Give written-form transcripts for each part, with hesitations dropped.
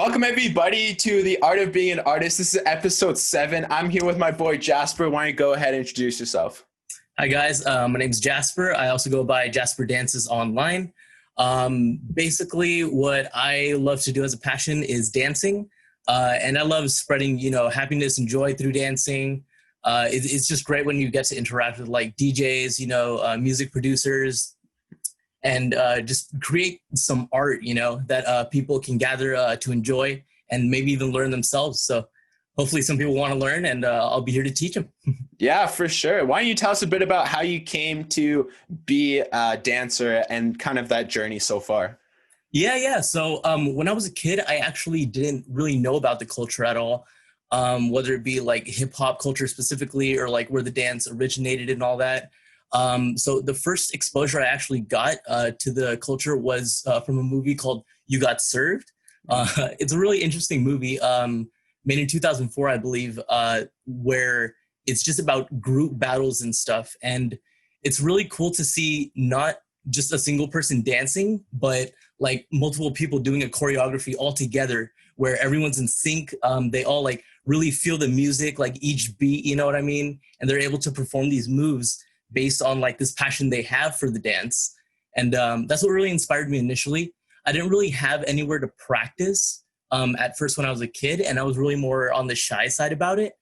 Welcome everybody to the Art of Being an Artist. This is episode 7. I'm here with my boy Jasper. Why don't you go ahead and introduce yourself? Hi guys, my name is Jasper. I also go by Jasper Dances online. Basically, what I love to do as a passion is dancing, and I love spreading, happiness and joy through dancing. It's just great when you get to interact with like DJs, music producers, and just create some art, that people can gather to enjoy and maybe even learn themselves. So hopefully some people want to learn, and I'll be here to teach them. Yeah, for sure. Why don't you tell us a bit about how you came to be a dancer and kind of that journey so far? Yeah. So when I was a kid, I actually didn't really know about the culture at all, whether it be like hip hop culture specifically or like where the dance originated and all that. So the first exposure I actually got to the culture was from a movie called You Got Served. It's a really interesting movie made in 2004, I believe, where it's just about group battles and stuff. And it's really cool to see not just a single person dancing, but like multiple people doing a choreography all together where everyone's in sync. They all like really feel the music, like each beat, you know what I mean? And they're able to perform these moves based on like this passion they have for the dance. And that's what really inspired me initially. I didn't really have anywhere to practice at first when I was a kid, and I was really more on the shy side about it.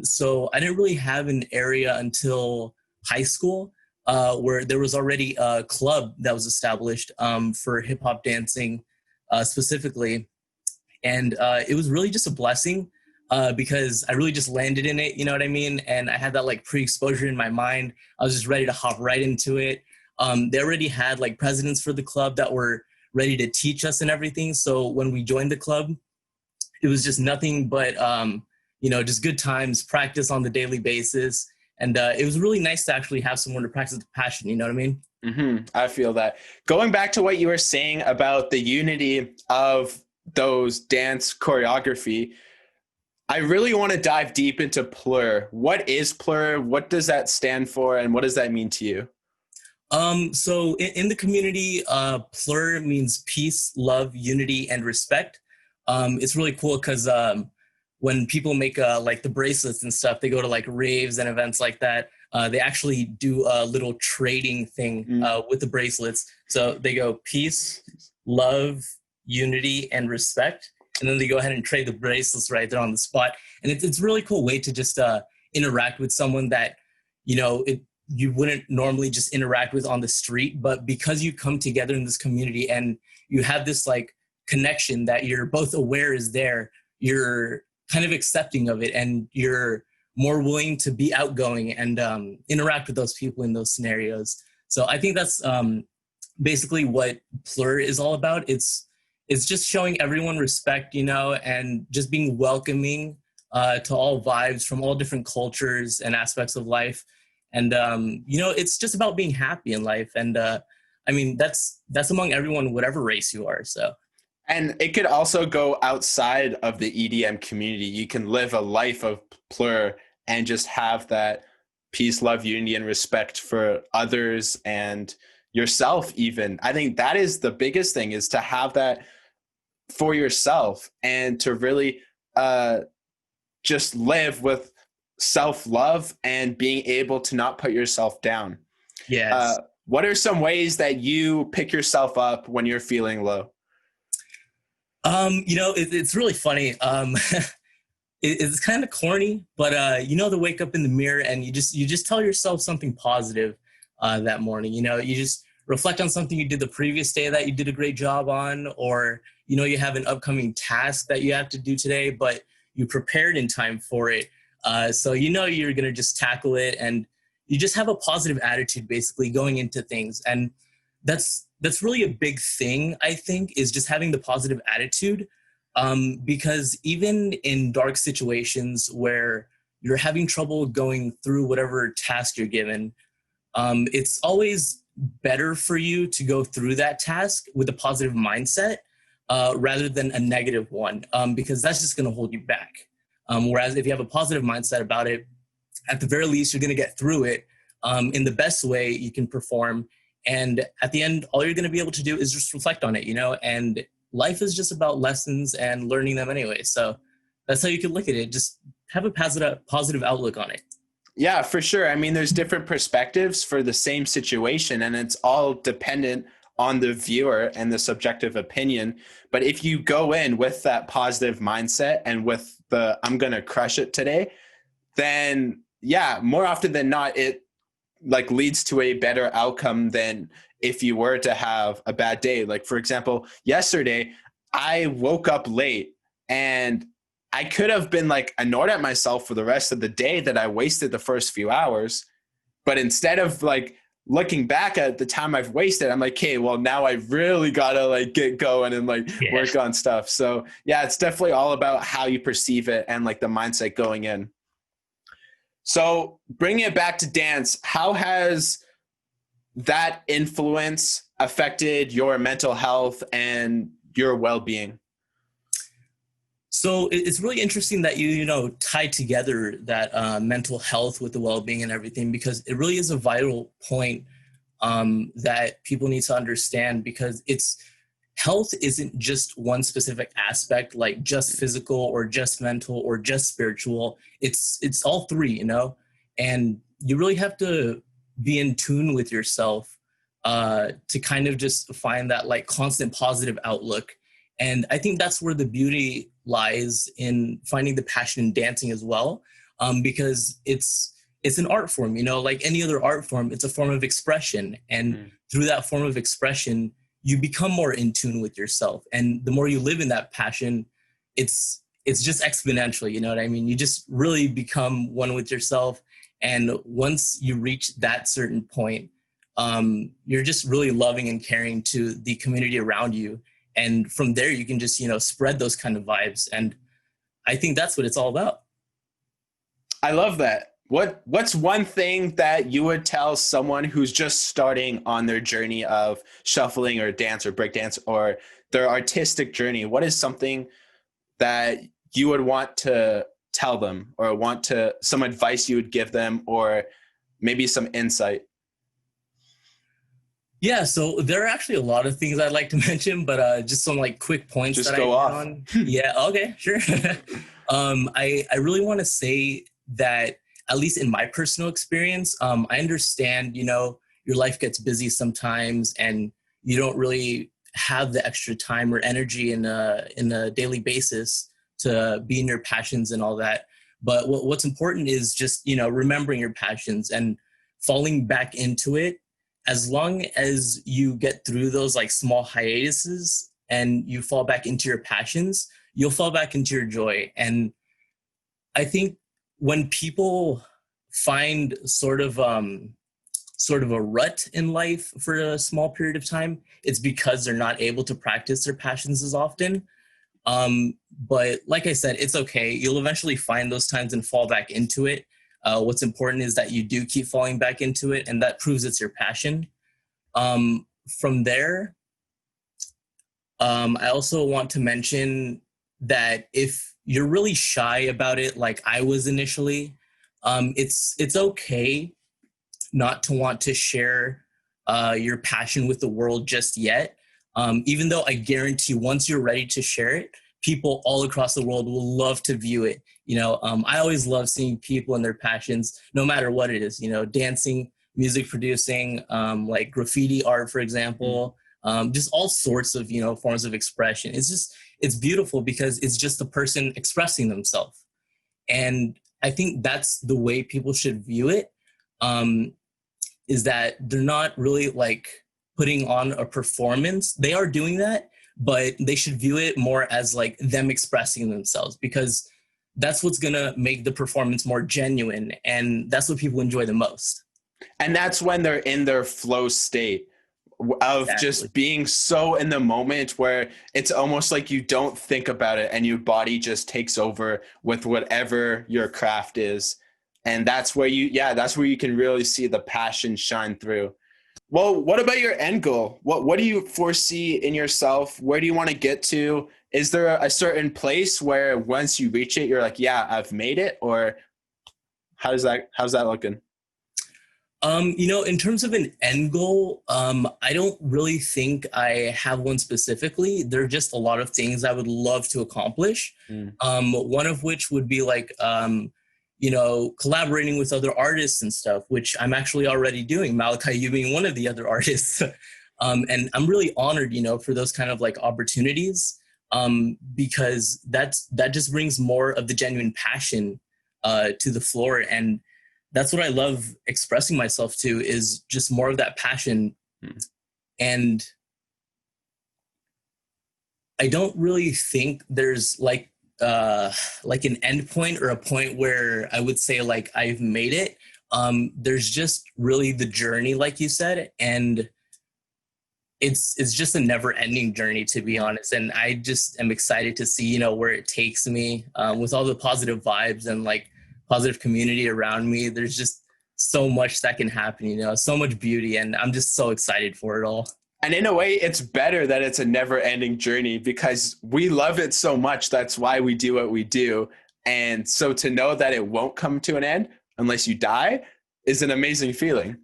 So I didn't really have an area until high school where there was already a club that was established for hip hop dancing specifically. And it was really just a blessing because I really just landed in it, you know what I mean? And I had that like pre-exposure in my mind. I was just ready to hop right into it. They already had like presidents for the club that were ready to teach us and everything. So when we joined the club, it was just nothing but, just good times, practice on the daily basis. And it was really nice to actually have someone to practice the passion, you know what I mean? Mm-hmm. I feel that. Going back to what you were saying about the unity of those dance choreography, I really want to dive deep into PLUR. What is PLUR? What does that stand for? And what does that mean to you? So in the community, PLUR means peace, love, unity, and respect. It's really cool because when people make like the bracelets and stuff, they go to like raves and events like that. They actually do a little trading thing with the bracelets. So they go peace, love, unity, and respect. And then they go ahead and trade the bracelets right there on the spot. And it's a really cool way to just interact with someone that, you wouldn't normally just interact with on the street. But because you come together in this community and you have this like connection that you're both aware is there, you're kind of accepting of it, and you're more willing to be outgoing and interact with those people in those scenarios. So I think that's basically what PLUR is all about. It's just showing everyone respect, and just being welcoming to all vibes from all different cultures and aspects of life. And, it's just about being happy in life. And that's among everyone, whatever race you are. So. And it could also go outside of the EDM community. You can live a life of PLUR and just have that peace, love, unity, and respect for others and yourself even. I think that is the biggest thing, is to have that for yourself and to really just live with self-love and being able to not put yourself down. Yes. What are some ways that you pick yourself up when you're feeling low? It's really funny. It's kind of corny, but to wake up in the mirror and you just tell yourself something positive that morning. You just reflect on something you did the previous day that you did a great job on, or you have an upcoming task that you have to do today, but you prepared in time for it. So you're gonna just tackle it, and you just have a positive attitude basically going into things. And that's really a big thing, I think, is just having the positive attitude. Because even in dark situations where you're having trouble going through whatever task you're given, it's always better for you to go through that task with a positive mindset rather than a negative one, because that's just going to hold you back. Whereas if you have a positive mindset about it, at the very least, you're going to get through it in the best way you can perform. And at the end, all you're going to be able to do is just reflect on it, and life is just about lessons and learning them anyway. So that's how you can look at it. Just have a positive outlook on it. Yeah, for sure. I mean, there's different perspectives for the same situation, and it's all dependent on the viewer and the subjective opinion. But if you go in with that positive mindset and with the I'm going to crush it today, then yeah, more often than not, it like leads to a better outcome than if you were to have a bad day. Like, for example, yesterday I woke up late and I could have been like annoyed at myself for the rest of the day that I wasted the first few hours. But instead of like looking back at the time I've wasted, I'm like, okay, well, now I really gotta like get going and like work on stuff. So yeah, it's definitely all about how you perceive it and like the mindset going in. So bringing it back to dance, how has that influence affected your mental health and your well-being? So it's really interesting that you tie together that mental health with the well-being and everything, because it really is a vital point that people need to understand, because health isn't just one specific aspect, like just physical or just mental or just spiritual. It's all three, and you really have to be in tune with yourself to kind of just find that like constant positive outlook. And I think that's where the beauty lies, in finding the passion in dancing as well, because it's an art form, like any other art form. It's a form of expression, and through that form of expression, you become more in tune with yourself. And the more you live in that passion, it's just exponential. You know what I mean? You just really become one with yourself. And once you reach that certain point, you're just really loving and caring to the community around you. And from there, you can just, spread those kind of vibes. And I think that's what it's all about. I love that. What's one thing that you would tell someone who's just starting on their journey of shuffling or dance or breakdance or their artistic journey? What is something that you would want to tell them, or some advice you would give them, or maybe some insight? Yeah, so there are actually a lot of things I'd like to mention, but just some like quick points just that go I hit off. on. Yeah, okay, sure. I really want to say that, at least in my personal experience, I understand, your life gets busy sometimes and you don't really have the extra time or energy in a daily basis to be in your passions and all that. But what's important is just, remembering your passions and falling back into it. As long as you get through those like small hiatuses and you fall back into your passions, you'll fall back into your joy. And I think when people find sort of a rut in life for a small period of time, it's because they're not able to practice their passions as often. But like I said, it's okay. You'll eventually find those times and fall back into it. What's important is that you do keep falling back into it, and that proves it's your passion. From there, I also want to mention that if you're really shy about it, like I was initially, it's okay not to want to share your passion with the world just yet. Even though I guarantee once you're ready to share it, people all across the world will love to view it. I always love seeing people and their passions, no matter what it is, dancing, music producing, like graffiti art, for example, just all sorts of, forms of expression. It's beautiful because it's just the person expressing themselves. And I think that's the way people should view it, is that they're not really like putting on a performance. They are doing that, but they should view it more as like them expressing themselves, because that's what's going to make the performance more genuine. And that's what people enjoy the most. And that's when they're in their flow state of just being so in the moment, where it's almost like you don't think about it and your body just takes over with whatever your craft is. And that's where you can really see the passion shine through. Well, what about your end goal? What do you foresee in yourself? Where do you want to get to? Is there a certain place where once you reach it, you're like, yeah, I've made it? Or how's that looking? In terms of an end goal, I don't really think I have one specifically. There are just a lot of things I would love to accomplish. Mm. One of which would be like, collaborating with other artists and stuff, which I'm actually already doing. Malachi, you being one of the other artists. And I'm really honored, for those kind of like opportunities, because that just brings more of the genuine passion to the floor. And that's what I love expressing myself to, is just more of that passion. And I don't really think there's like an end point or a point where I would say like I've made it. There's just really the journey, like you said, and it's just a never ending journey, to be honest. And I just am excited to see, where it takes me, with all the positive vibes and like positive community around me. There's just so much that can happen, so much beauty, and I'm just so excited for it all. And in a way, it's better that it's a never-ending journey because we love it so much. That's why we do what we do. And so to know that it won't come to an end unless you die is an amazing feeling.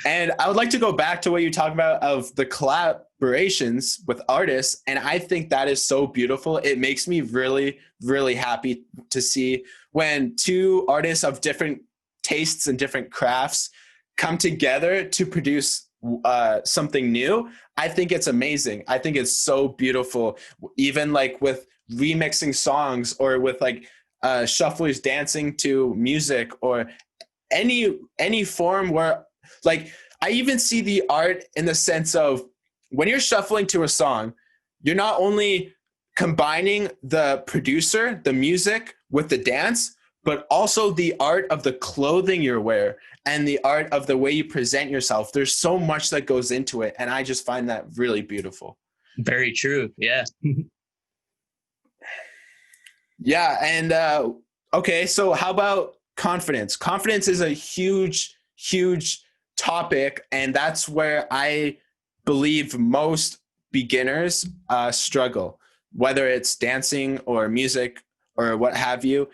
And I would like to go back to what you talked about of the collaborations with artists. And I think that is so beautiful. It makes me really, really happy to see when two artists of different tastes and different crafts come together to produce something new. I think it's amazing. I think it's so beautiful. Even like with remixing songs or with like shufflers dancing to music or any form where like I even see the art in the sense of when you're shuffling to a song, you're not only combining the producer, the music with the dance, but also the art of the clothing you wear and the art of the way you present yourself. There's so much that goes into it. And I just find that really beautiful. Very true. Yeah. Yeah. And okay, so how about confidence? Confidence is a huge, huge topic. And that's where I believe most beginners struggle, whether it's dancing or music or what have you.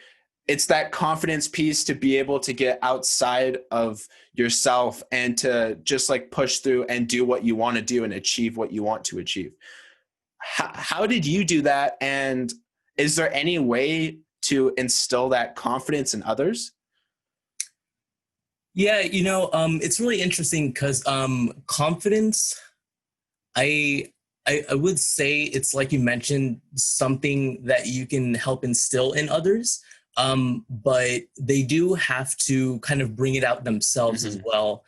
It's that confidence piece to be able to get outside of yourself and to just like push through and do what you want to do and achieve what you want to achieve. How did you do that? And is there any way to instill that confidence in others? Yeah, it's really interesting because confidence, I would say it's like you mentioned, something that you can help instill in others. But they do have to kind of bring it out themselves as well.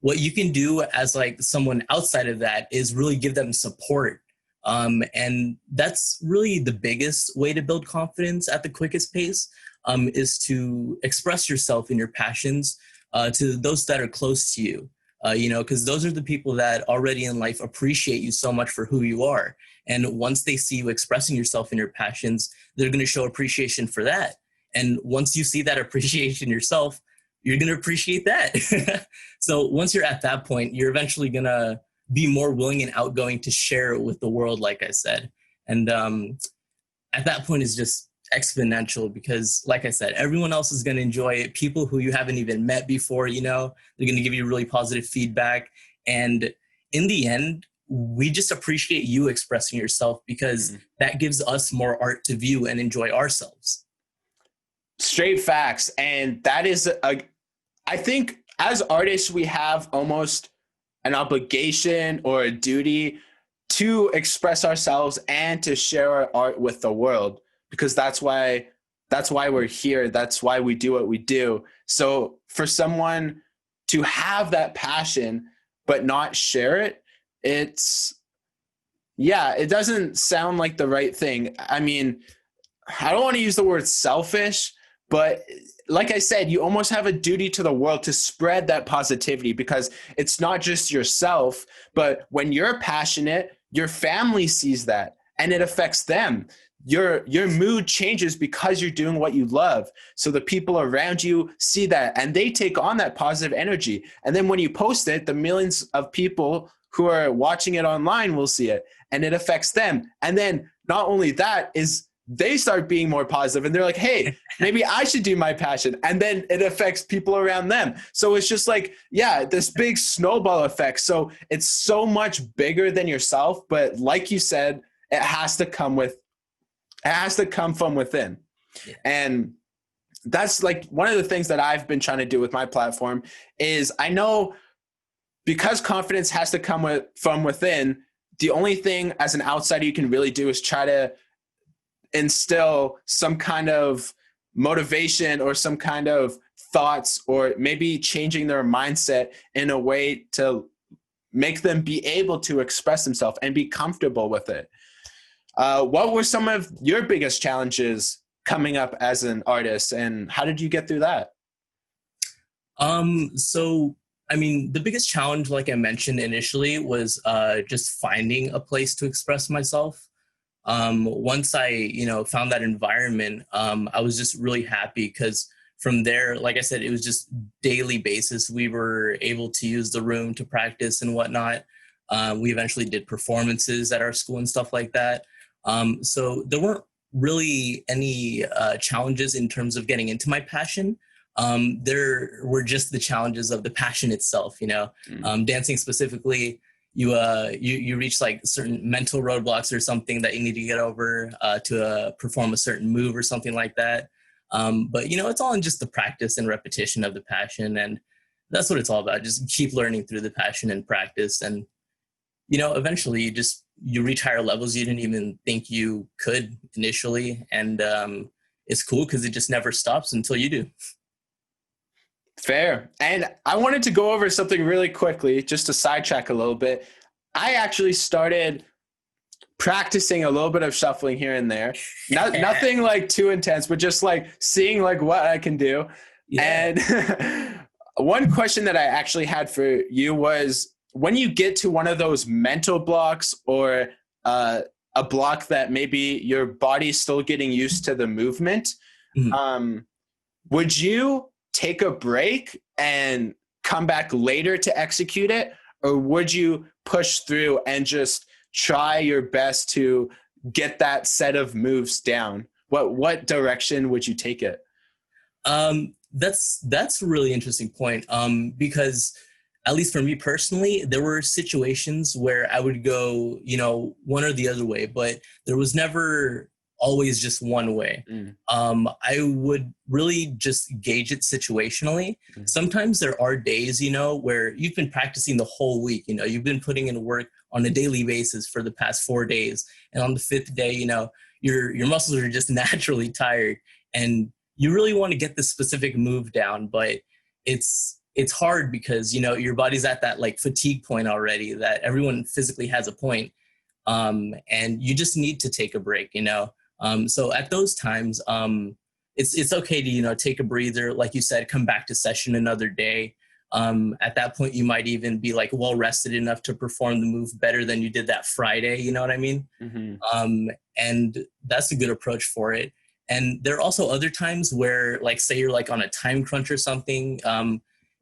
What you can do as like someone outside of that is really give them support. And that's really the biggest way to build confidence at the quickest pace, is to express yourself and your passions to those that are close to you. Because those are the people that already in life appreciate you so much for who you are. And once they see you expressing yourself and your passions, they're going to show appreciation for that. And once you see that appreciation yourself, you're going to appreciate that. So once you're at that point, you're eventually going to be more willing and outgoing to share it with the world, like I said. And at that point is just exponential because, like I said, everyone else is going to enjoy it. People who you haven't even met before, they're going to give you really positive feedback. And in the end, we just appreciate you expressing yourself because that gives us more art to view and enjoy ourselves. Straight facts. And that is, I think as artists, we have almost an obligation or a duty to express ourselves and to share our art with the world, because that's why we're here. That's why we do what we do. So for someone to have that passion, but not share it, it doesn't sound like the right thing. I mean, I don't want to use the word selfish, but like I said, you almost have a duty to the world to spread that positivity, because it's not just yourself, but when you're passionate, your family sees that and it affects them. Your mood changes because you're doing what you love. So the people around you see that and they take on that positive energy. And then when you post it, the millions of people who are watching it online will see it and it affects them. And then not only that is they start being more positive and they're like, hey, maybe I should do my passion. And then it affects people around them. So it's just like, yeah, this big snowball effect. So it's so much bigger than yourself. But like you said, it has to come from within. Yeah. And that's like one of the things that I've been trying to do with my platform is I know because confidence has to come from within, the only thing as an outsider you can really do is try to instill some kind of motivation or some kind of thoughts, or maybe changing their mindset in a way to make them be able to express themselves and be comfortable with it. What were some of your biggest challenges coming up as an artist, and how did you get through that? So I mean, the biggest challenge, like I mentioned initially, was just finding a place to express myself. Once I, found that environment, I was just really happy because from there, like I said, it was just daily basis. We were able to use the room to practice and whatnot. We eventually did performances at our school and stuff like that. So there weren't really any challenges in terms of getting into my passion. There were just the challenges of the passion itself, dancing specifically. You reach like certain mental roadblocks or something that you need to get over to perform a certain move or something like that. But it's all in just the practice and repetition of the passion, and that's what it's all about. Just keep learning through the passion and practice, and eventually you reach higher levels you didn't even think you could initially, and it's cool because it just never stops until you do. Fair. And I wanted to go over something really quickly, just to sidetrack a little bit. I actually started practicing a little bit of shuffling here and there. Nothing like too intense, but just like seeing like what I can do. Yeah. And one question that I actually had for you was, when you get to one of those mental blocks or a block that maybe your body's still getting used to the movement, would you take a break and come back later to execute it? Or would you push through and just try your best to get that set of moves down? What direction would you take it? That's a really interesting point. Because at least for me personally, there were situations where I would go, one or the other way, but there was never always just one way. I would really just gauge it situationally. Sometimes there are days, where you've been practicing the whole week, you've been putting in work on a daily basis for the past 4 days. And on the 5th day, your muscles are just naturally tired and you really want to get this specific move down, but it's hard because, your body's at that like fatigue point already that everyone physically has a point. And you just need to take a break, So at those times, it's okay to, take a breather, like you said, come back to session another day. At that point, you might even be like well rested enough to perform the move better than you did that Friday. You know what I mean? And that's a good approach for it. And there are also other times where, like, say you're like on a time crunch or something.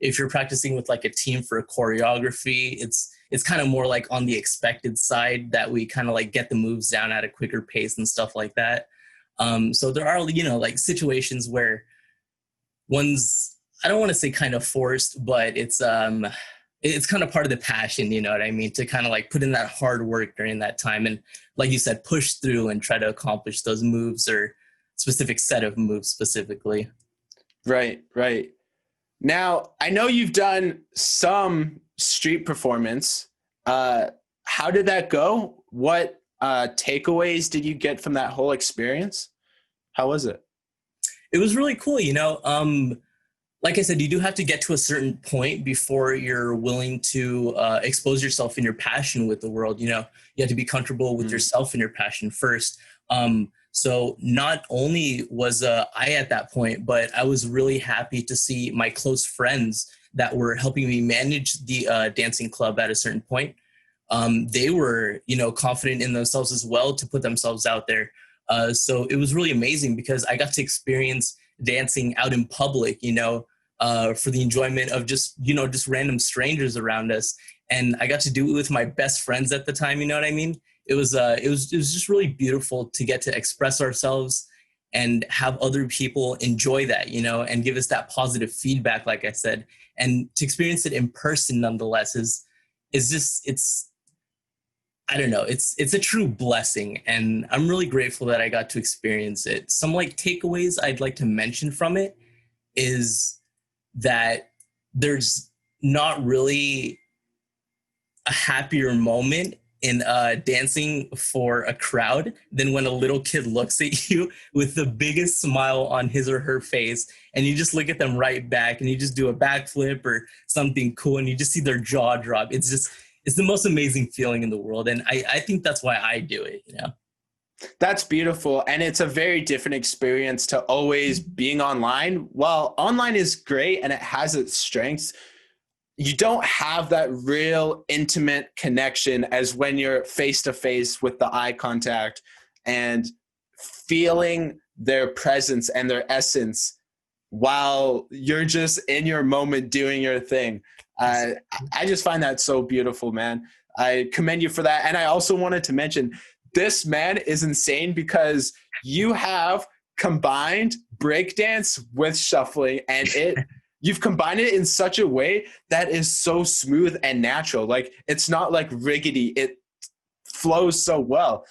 If you're practicing with like a team for a choreography, it's kind of more like on the expected side that we kind of like get the moves down at a quicker pace and stuff like that. So there are, like situations where one's, I don't want to say kind of forced, but it's kind of part of the passion, you know what I mean? To kind of like put in that hard work during that time. And like you said, push through and try to accomplish those moves or specific set of moves specifically. Right. Now, I know you've done some street performance. How did that go? What takeaways did you get from that whole experience? How was it? It was really cool, like I said, you do have to get to a certain point before you're willing to expose yourself in your passion with the world. You have to be comfortable with yourself and your passion first. So not only was I at that point, but I was really happy to see my close friends that were helping me manage the dancing club at a certain point. They were, confident in themselves as well to put themselves out there. So it was really amazing because I got to experience dancing out in public, for the enjoyment of just random strangers around us. And I got to do it with my best friends at the time, you know what I mean? it was just really beautiful to get to express ourselves and have other people enjoy that, and give us that positive feedback, like I said, and to experience it in person nonetheless is just, I don't know, it's a true blessing, and I'm really grateful that I got to experience it. Some like takeaways I'd like to mention from it is that there's not really a happier moment in dancing for a crowd than when a little kid looks at you with the biggest smile on his or her face, and you just look at them right back and you just do a backflip or something cool and you just see their jaw drop. It's the most amazing feeling in the world, and I think that's why I do it. That's beautiful. And it's a very different experience to always being online. While online is great and it has its strengths, you don't have that real intimate connection as when you're face to face with the eye contact and feeling their presence and their essence while you're just in your moment doing your thing. I just find that so beautiful, man. I commend you for that. And I also wanted to mention, this man is insane because you have combined breakdance with shuffling, and you've combined it in such a way that is so smooth and natural. Like, it's not like riggedy. It flows so well.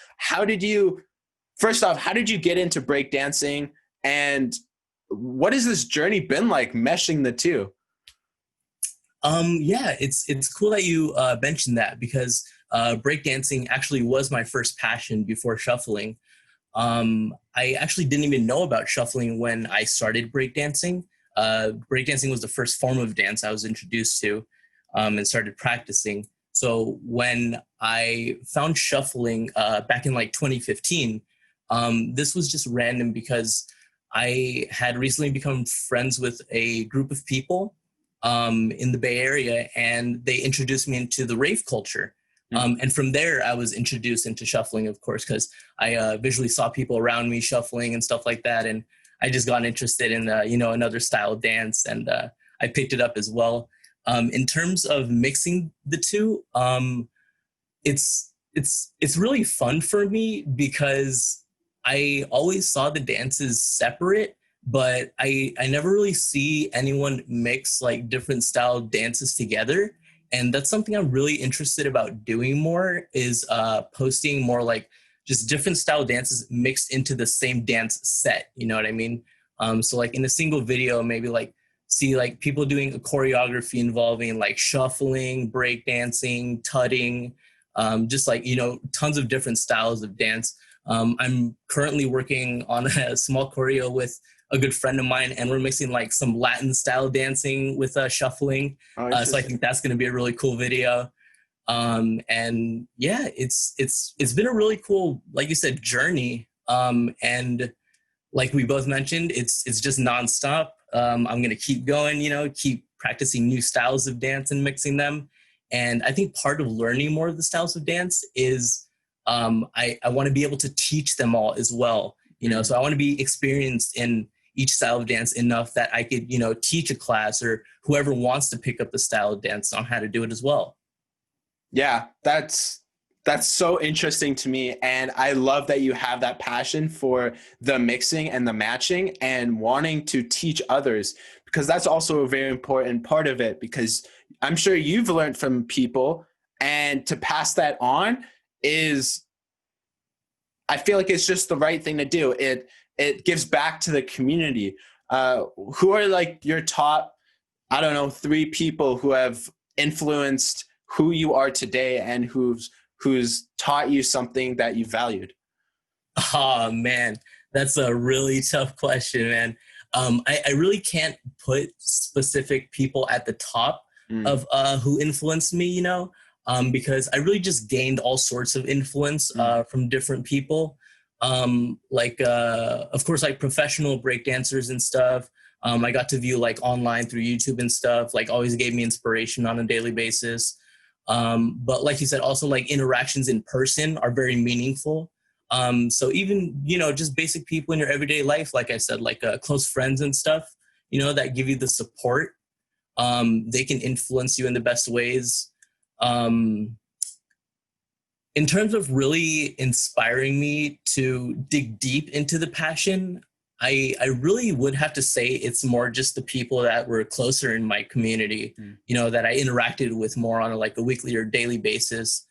First off, how did you get into breakdancing, and what has this journey been like meshing the two? Yeah, it's cool that you mentioned that, because breakdancing actually was my first passion before shuffling. I actually didn't even know about shuffling when I started breakdancing. Breakdancing was the first form of dance I was introduced to, and started practicing. So when I found shuffling back in like 2015, this was just random because I had recently become friends with a group of people in the Bay Area, and they introduced me into the rave culture. And from there, I was introduced into shuffling, of course, because I visually saw people around me shuffling and stuff like that. And I just got interested in, another style of dance, and I picked it up as well. In terms of mixing the two, it's really fun for me because I always saw the dances separate, but I never really see anyone mix like different style dances together. And that's something I'm really interested about doing more, is posting more like just different style dances mixed into the same dance set. You know what I mean? So like in a single video, maybe like see like people doing a choreography involving like shuffling, breakdancing, tutting, just like, tons of different styles of dance. I'm currently working on a small choreo with a good friend of mine, and we're mixing like some Latin style dancing with shuffling. Oh, So I think that's going to be a really cool video. And yeah, it's been a really cool, like you said, journey. And like we both mentioned, it's just nonstop. I'm going to keep going, keep practicing new styles of dance and mixing them. And I think part of learning more of the styles of dance is I want to be able to teach them all as well. So I want to be experienced in each style of dance enough that I could, teach a class or whoever wants to pick up the style of dance on how to do it as well. Yeah, that's so interesting to me. And I love that you have that passion for the mixing and the matching and wanting to teach others, because that's also a very important part of it, because I'm sure you've learned from people, and to pass that on is, I feel like it's just the right thing to do. It gives back to the community. Who are like your top, I don't know, 3 people who have influenced who you are today and who's taught you something that you valued? Oh man, that's a really tough question, man. I really can't put specific people at the top Mm. of who influenced me, because I really just gained all sorts of influence from different people. Of course, like professional breakdancers and stuff. I got to view like online through YouTube and stuff, like always gave me inspiration on a daily basis. But like you said, also like interactions in person are very meaningful. So even, just basic people in your everyday life, like I said, like close friends and stuff, that give you the support. They can influence you in the best ways. Um, In terms of really inspiring me to dig deep into the passion, I really would have to say it's more just the people that were closer in my community, Mm. that I interacted with more on like a weekly or daily basis.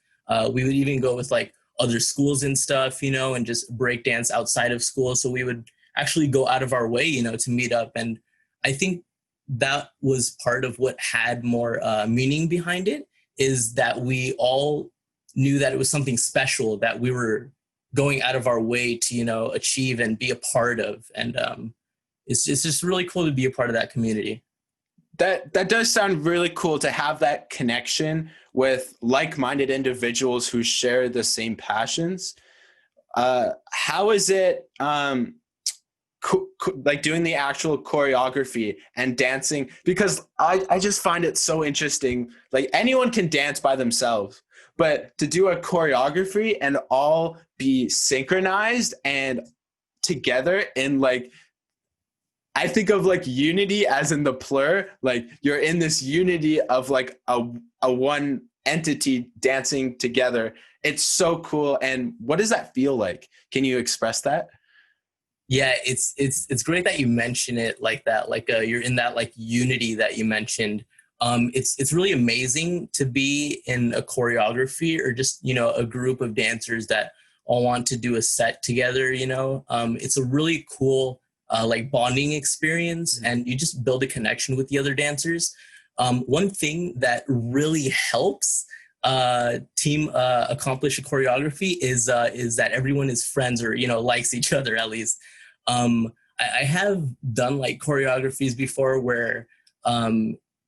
We would even go with like other schools and stuff, and just break dance outside of school. So we would actually go out of our way, to meet up. And I think that was part of what had more meaning behind it, is that we all knew that it was something special that we were going out of our way to, achieve and be a part of. And it's just really cool to be a part of that community. That does sound really cool, to have that connection with like-minded individuals who share the same passions. How is it like doing the actual choreography and dancing? Because I just find it so interesting. Like, anyone can dance by themselves, but to do a choreography and all be synchronized and together in, like, I think of like unity as in the plur, like you're in this unity of like a one entity dancing together. It's so cool. And what does that feel like? Can you express that? Yeah, it's great that you mention it like that. Like you're in that like unity that you mentioned. It's really amazing to be in a choreography or just a group of dancers that all want to do a set together. It's a really cool like bonding experience, and you just build a connection with the other dancers. One thing that really helps team accomplish a choreography is that everyone is friends or likes each other at least. I have done like choreographies before where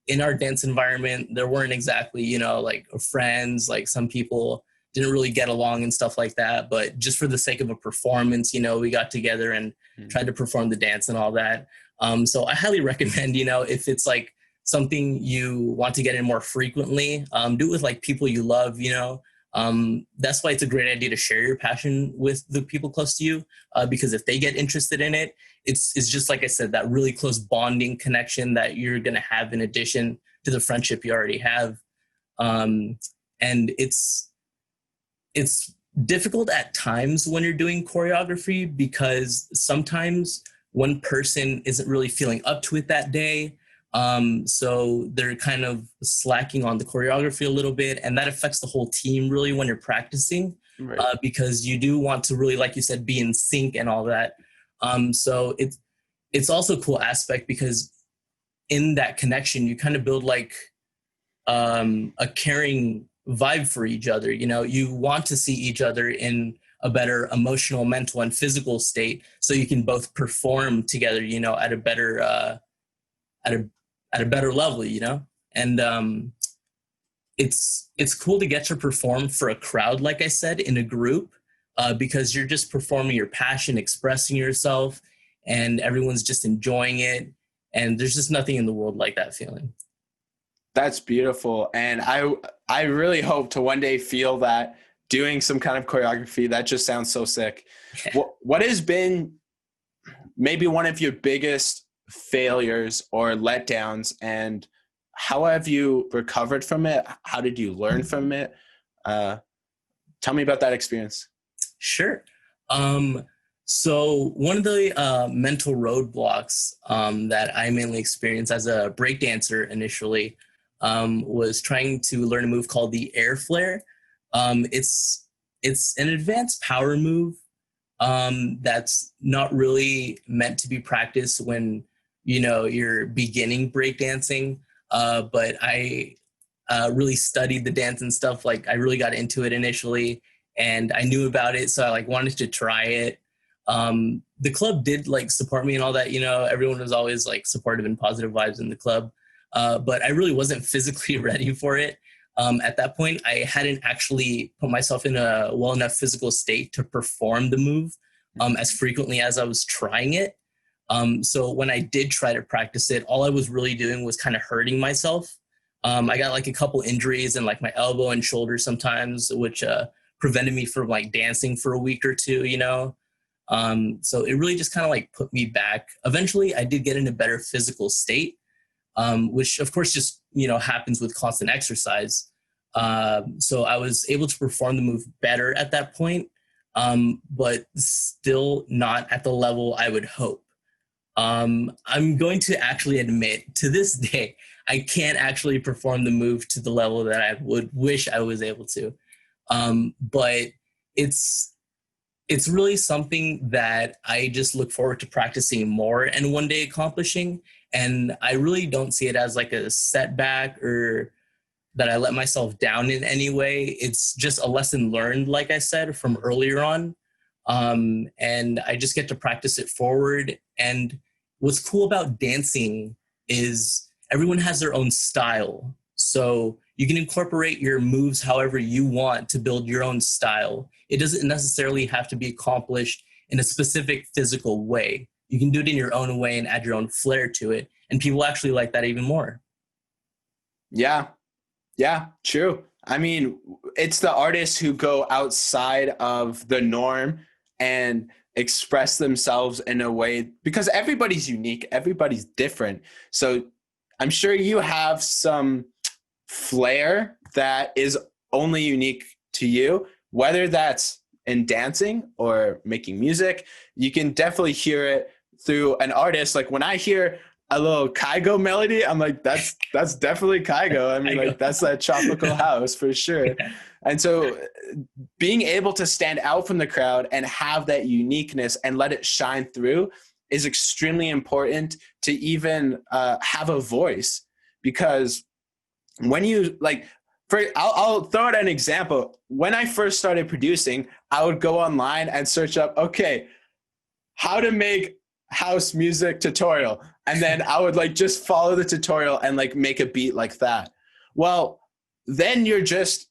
in our dance environment there weren't exactly like friends, like some people didn't really get along and stuff like that, but just for the sake of a performance, we got together and tried to perform the dance and all that. So I highly recommend, if it's like something you want to get in more frequently, do it with like people you love. That's why it's a great idea to share your passion with the people close to you, because if they get interested in it, it's just like I said, that really close bonding connection that you're going to have in addition to the friendship you already have. And it's difficult at times when you're doing choreography, because sometimes one person isn't really feeling up to it that day. So they're kind of slacking on the choreography a little bit, and that affects the whole team really when you're practicing, Right. Because you do want to really, like you said, be in sync and all that. So it's also a cool aspect, because in that connection, you kind of build like a caring vibe for each other. You want to see each other in a better emotional, mental, and physical state, so you can both perform together, at a better at a better level, and it's cool to get to perform for a crowd, like I said, in a group, because you're just performing your passion, expressing yourself, and everyone's just enjoying it, and there's just nothing in the world like that feeling. That's beautiful. And I really hope to one day feel that doing some kind of choreography. That just sounds so sick. Yeah. What has been maybe one of your biggest failures or letdowns, and how have you recovered from it? How did you learn from it? Tell me about that experience. Sure. So one of the mental roadblocks that I mainly experienced as a breakdancer initially was trying to learn a move called the air flare. It's an advanced power move that's not really meant to be practiced when you're beginning breakdancing. But I really studied the dance and stuff. Like, I really got into it initially, and I knew about it, so I like wanted to try it. The club did like support me and all that. Everyone was always like supportive and positive vibes in the club. But I really wasn't physically ready for it. At that point, I hadn't actually put myself in a well enough physical state to perform the move as frequently as I was trying it. So when I did try to practice it, all I was really doing was kind of hurting myself. I got like a couple injuries in like my elbow and shoulder sometimes, which prevented me from like dancing for a week or two, So it really just kind of like put me back. Eventually, I did get in a better physical state, which of course just, happens with constant exercise. So I was able to perform the move better at that point, but still not at the level I would hope. I'm going to actually admit to this day, I can't actually perform the move to the level that I would wish I was able to. But it's it's really something that I just look forward to practicing more and one day accomplishing. And I really don't see it as like a setback or that I let myself down in any way. It's just a lesson learned, like I said, from earlier on. And I just get to practice it forward. And what's cool about dancing is everyone has their own style. So you can incorporate your moves however you want to build your own style. It doesn't necessarily have to be accomplished in a specific physical way. You can do it in your own way and add your own flair to it. And people actually like that even more. Yeah. Yeah, true. I mean, it's the artists who go outside of the norm and express themselves in a way, because everybody's unique, everybody's different. So I'm sure you have some flair that is only unique to you, whether that's in dancing or making music. You can definitely hear it through an artist. Like when I hear a little Kygo melody, I'm like, that's definitely Kygo. I mean, like that's that tropical house for sure. And so being able to stand out from the crowd and have that uniqueness and let it shine through is extremely important to even have a voice. Because when you like, I'll throw out an example. When I first started producing, I would go online and search up, okay, how to make house music tutorial. And then I would like just follow the tutorial and like make a beat like that. Well, then you're just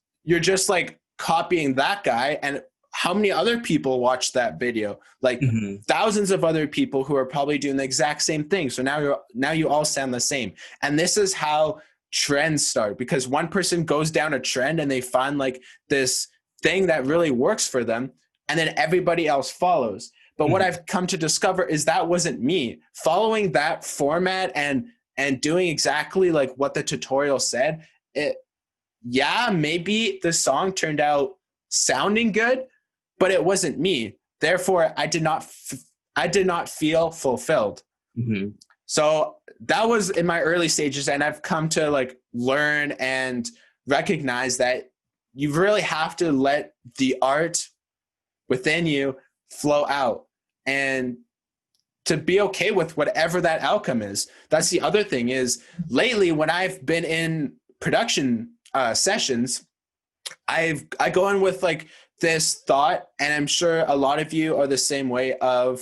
like copying that guy. And how many other people watch that video? Like thousands of other people who are probably doing the exact same thing. So now you all sound the same. And this is how trends start, because one person goes down a trend and they find like this thing that really works for them, and then everybody else follows. But what I've come to discover is that wasn't me. Following that format and doing exactly like what the tutorial said, maybe the song turned out sounding good, but it wasn't me. Therefore, I did not feel fulfilled. So that was in my early stages, and I've come to like learn and recognize that you really have to let the art within you flow out, and to be okay with whatever that outcome is. That's the other thing is, lately when I've been in production sessions, I go in with like this thought, and I'm sure a lot of you are the same way of,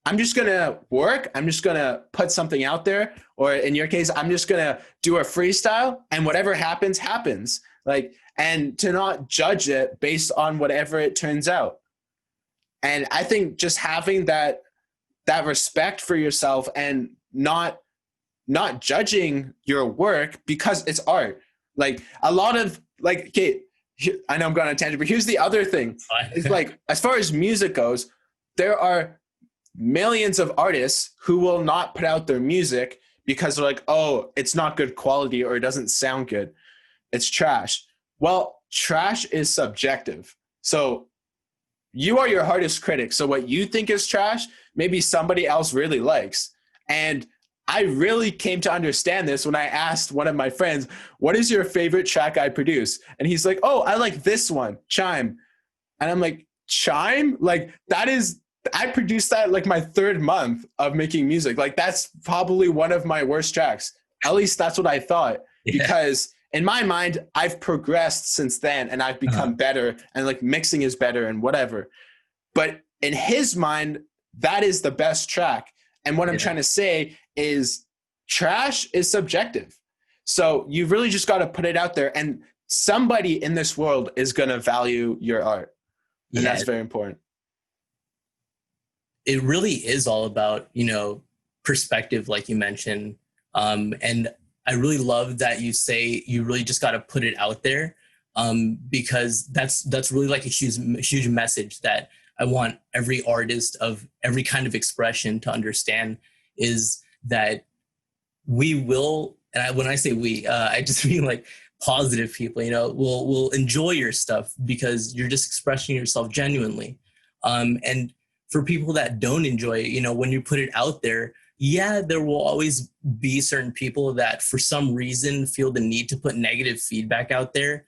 I'm just going to work. I'm just going to put something out there. Or in your case, I'm just going to do a freestyle, and whatever happens, happens. Like, and to not judge it based on whatever it turns out. And I think just having that respect for yourself and not judging your work, because it's art. Like a lot of like, okay, I know I'm going on a tangent, but here's the other thing. It's like, as far as music goes, there are millions of artists who will not put out their music because they're like, oh, it's not good quality or it doesn't sound good. It's trash. Well, trash is subjective. So you are your hardest critic. So what you think is trash, maybe somebody else really likes. And I really came to understand this when I asked one of my friends, what is your favorite track I produce? And he's like, oh, I like this one, Chime. And I'm like, Chime? Like I produced that like my third month of making music. Like that's probably one of my worst tracks. At least that's what I thought. Yeah. Because in my mind, I've progressed since then and I've become better, and like mixing is better and whatever. But in his mind, that is the best track. And what I'm trying to say is trash is subjective. So you really just got to put it out there, and somebody in this world is going to value your art. And that's very important. It really is all about, perspective, like you mentioned. And I really love that you say you really just got to put it out there, because that's really like a huge message that I want every artist of every kind of expression to understand, is that we will, and when I say we, I just mean like positive people, will enjoy your stuff because you're just expressing yourself genuinely. And for people that don't enjoy it, when you put it out there, yeah, there will always be certain people that for some reason feel the need to put negative feedback out there.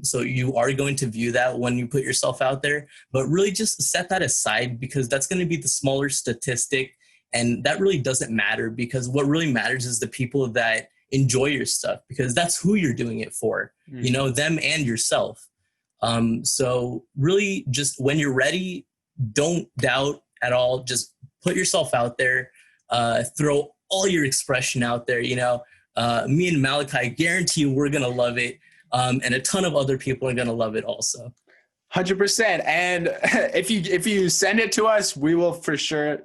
So you are going to view that when you put yourself out there, but really just set that aside, because that's going to be the smaller statistic. And that really doesn't matter, because what really matters is the people that enjoy your stuff, because that's who you're doing it for, them and yourself. So really just when you're ready, don't doubt at all. Just put yourself out there, throw all your expression out there. Me and Malachi guarantee you we're going to love it. And a ton of other people are going to love it also. 100%. And if you send it to us, we will for sure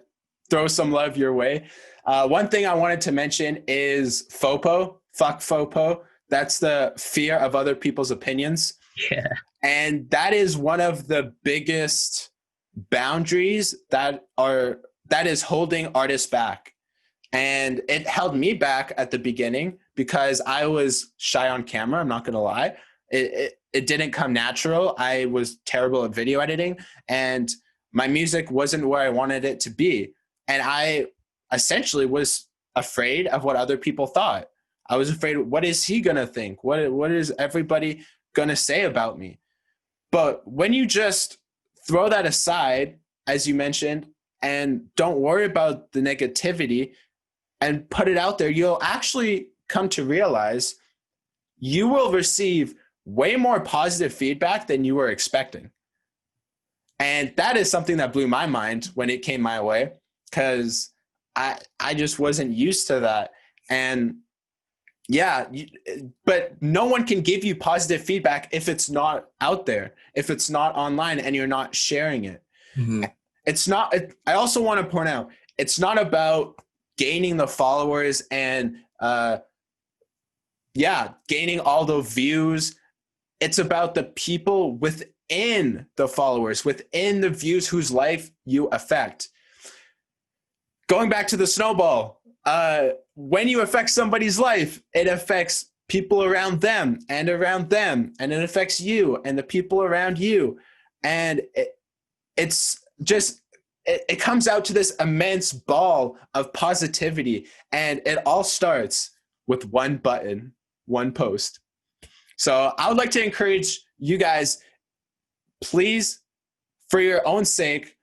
throw some love your way. One thing I wanted to mention is FOPO, fuck FOPO. That's the fear of other people's opinions. Yeah. And that is one of the biggest boundaries that is holding artists back. And it held me back at the beginning because I was shy on camera. I'm not going to lie. It didn't come natural. I was terrible at video editing, and my music wasn't where I wanted it to be. And I essentially was afraid of what other people thought. I was afraid, what is he going to think? What is everybody going to say about me? But when you just throw that aside, as you mentioned, and don't worry about the negativity and put it out there, you'll actually come to realize you will receive way more positive feedback than you were expecting. And that is something that blew my mind when it came my way, because I just wasn't used to that. And yeah, but no one can give you positive feedback if it's not out there, if it's not online and you're not sharing it. Mm-hmm. I also want to point out, it's not about gaining the followers and gaining all the views. It's about the people within the followers, within the views whose life you affect. Going back to the snowball, when you affect somebody's life, it affects people around them, and it affects you and the people around you. And it comes out to this immense ball of positivity, and it all starts with one button, one post. So I would like to encourage you guys, please, for your own sake,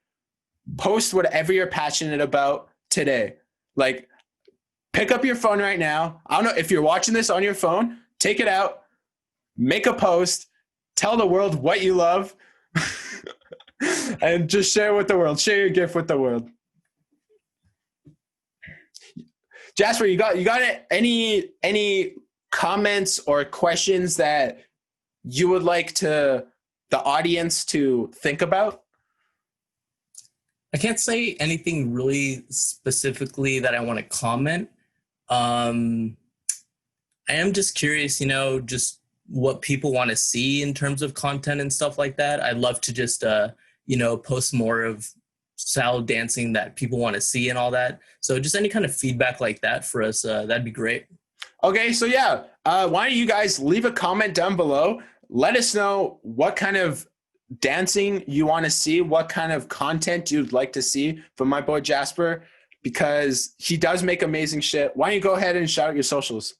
post whatever you're passionate about today. Like, pick up your phone right now. I don't know if you're watching this on your phone, take it out, make a post, tell the world what you love, and just share with the world. Share your gift with the world. Jasper, you got any comments or questions that you would like the audience to think about? I can't say anything really specifically that I want to comment. I am just curious, just what people want to see in terms of content and stuff like that. I'd love to just, post more of style dancing that people want to see and all that. So just any kind of feedback like that for us, that'd be great. Okay, so why don't you guys leave a comment down below? Let us know what kind of dancing you want to see, what kind of content you'd like to see from my boy Jasper, because he does make amazing shit. Why don't you go ahead and shout out your socials?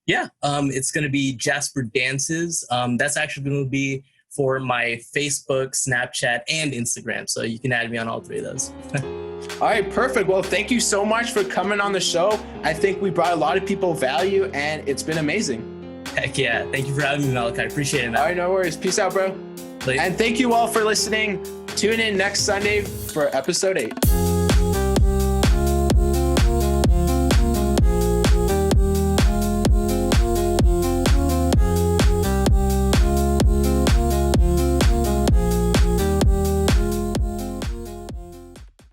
Yeah, it's going to be Jasper Dances. That's actually going to be for my Facebook, Snapchat, and Instagram. So you can add me on all three of those. All right, perfect. Well, thank you so much for coming on the show. I think we brought a lot of people value, and it's been amazing. Heck yeah. Thank you for having me, Malachi. I appreciate it, man. All right, no worries. Peace out, bro. Later. And thank you all for listening. Tune in next Sunday for episode 8.